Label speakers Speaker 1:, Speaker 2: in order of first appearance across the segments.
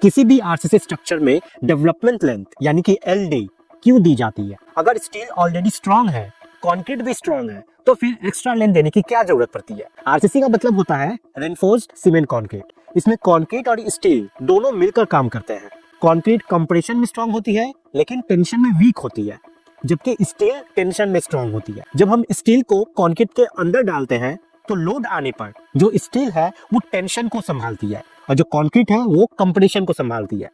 Speaker 1: किसी भी RCC structure में डेवलपमेंट लेंथ यानी कि एलडी क्यों दी जाती है? अगर स्टील ऑलरेडी स्ट्रांग है, कंक्रीट भी स्ट्रांग है, तो फिर एक्स्ट्रा लेंथ देने की क्या जरूरत पड़ती है? आरसीसी का मतलब होता है रेनफोर्स्ड सीमेंट कंक्रीट। इसमें कंक्रीट और स्टील दोनों मिलकर काम करते हैं। कंक्रीट कंप्रेशन में स्ट्रांग होती है लेकिन टेंशन में वीक होती है, जबकि स्टील टेंशन में स्ट्रांग होती है। जब हम स्टील को कंक्रीट के अंदर डालते हैं तो लोड आने पर जो स्टील है वो टेंशन को संभालती है और जो कंक्रीट है वो कंप्रेशन को संभालती है।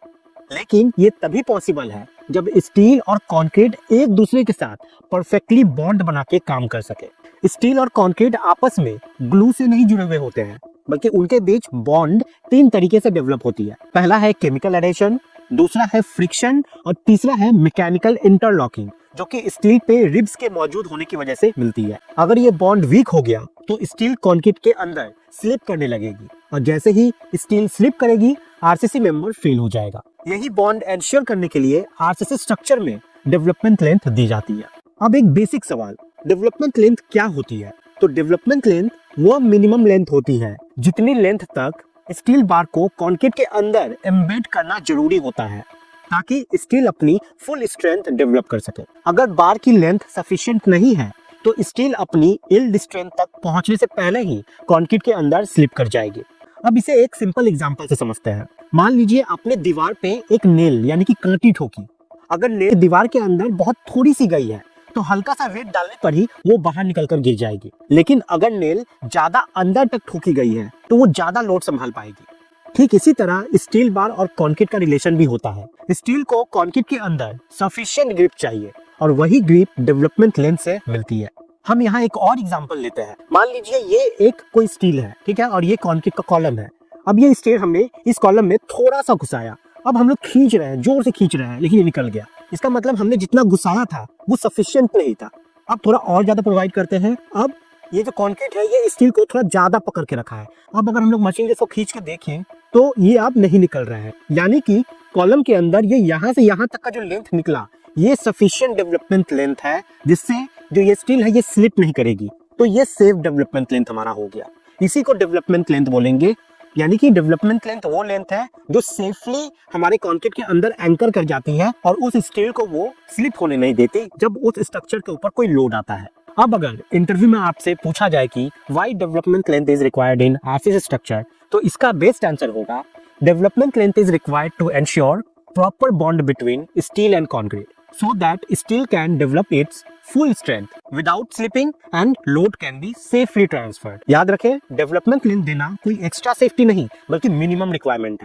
Speaker 1: लेकिन ये तभी पॉसिबल है जब स्टील और कंक्रीट एक दूसरे के साथ परफेक्टली बॉन्ड बना के काम कर सके। स्टील और कंक्रीट आपस में ग्लू से नहीं जुड़े हुए होते हैं, बल्कि उनके बीच बॉन्ड 3 तरीके से डेवलप होती है। पहला है केमिकल एडेशन, दूसरा है फ्रिक्शन और तीसरा है मैकेनिकल इंटरलॉकिंग, जो कि स्टील पे रिब्स के मौजूद होने की वजह से मिलती है। अगर ये बॉन्ड वीक हो गया तो स्टील कंक्रीट के अंदर स्लिप करने लगेगी और जैसे ही स्टील स्लिप करेगी आरसीसी मेंबर फेल हो जाएगा। यही बॉन्ड एंश्योर करने के लिए आरसीसी स्ट्रक्चर में डेवलपमेंट लेंथ दी जाती है। अब एक बेसिक सवाल, डेवलपमेंट लेंथ क्या होती है? तो डेवलपमेंट लेंथ वो मिनिमम लेंथ होती है जितनी लेंथ तक स्टील बार को कंक्रीट के अंदर एम्बेड करना जरूरी होता है ताकि स्टील अपनी फुल स्ट्रेंथ डेवलप कर सके। अगर बार की लेंथ सफिशिएंट नहीं है तो स्टील अपनी यील्ड स्ट्रेंथ तक पहुंचने से पहले ही कंक्रीट के अंदर स्लिप कर जाएगी। अब इसे एक सिंपल एग्जांपल से समझते हैं। मान लीजिए आपने दीवार पे एक नेल यानी कि कांटी ठोकी। अगर नेल दीवार के अंदर बहुत थोड़ी सी गई है तो हल्का सा वेट डालने पर ही वो बाहर निकलकर गिर जाएगी। लेकिन अगर नेल ज्यादा अंदर तक ठोकी गई है तो वो ज्यादा लोड संभाल पाएगी। ठीक इसी तरह स्टील बार और कंक्रीट का रिलेशन भी होता है। स्टील को कंक्रीट के अंदर सफिशिएंट ग्रिप चाहिए और वही ग्रिप डेवलपमेंट लेंथ से मिलती है। हम यहाँ एक और एग्जांपल लेते हैं। मान लीजिए ये एक कोई स्टील है, ठीक है, और ये कंक्रीट का कॉलम है। अब ये स्टील हमने इस कॉलम में थोड़ा सा घुसाया। अब हम लोग खींच रहे हैं, जोर से खींच रहे हैं, लेकिन ये निकल गया। इसका मतलब हमने जितना घुसाया था वो सफिशिएंट नहीं था। अब थोड़ा और ज्यादा प्रोवाइड करते हैं। अब ये जो कंक्रीट है ये स्टील को थोड़ा ज्यादा पकड़ के रखा है। अब अगर हम लोग मशीन से इसको खींच के देखें तो ये अब नहीं निकल रहा है, यानी कि कॉलम के अंदर ये यहाँ से यहाँ तक का जो लेंथ निकला ये सफिशिएंट डेवलपमेंट लेंथ है, जिससे जो ये स्टील है ये स्लिप नहीं करेगी। तो ये सेफ डेवलपमेंट लेंथ हमारा हो गया। इसी को डेवलपमेंट लेंथ बोलेंगे। यानी कि डेवलपमेंट लेंथ वो लेंथ है जो सेफली हमारे कंक्रीट के अंदर एंकर कर जाती है और उस स्टील को वो स्लिप होने नहीं देती जब उस स्ट्रक्चर के ऊपर कोई लोड आता है। अब अगर इंटरव्यू में आपसे पूछा जाए कि why development length is required in RCC structure, तो इसका बेस्ट आंसर होगा development length is required to ensure proper bond between steel and concrete so that steel can develop its full strength without slipping and load can be safely transferred। याद रखें, development length देना कोई extra safety नहीं बल्कि minimum requirement है।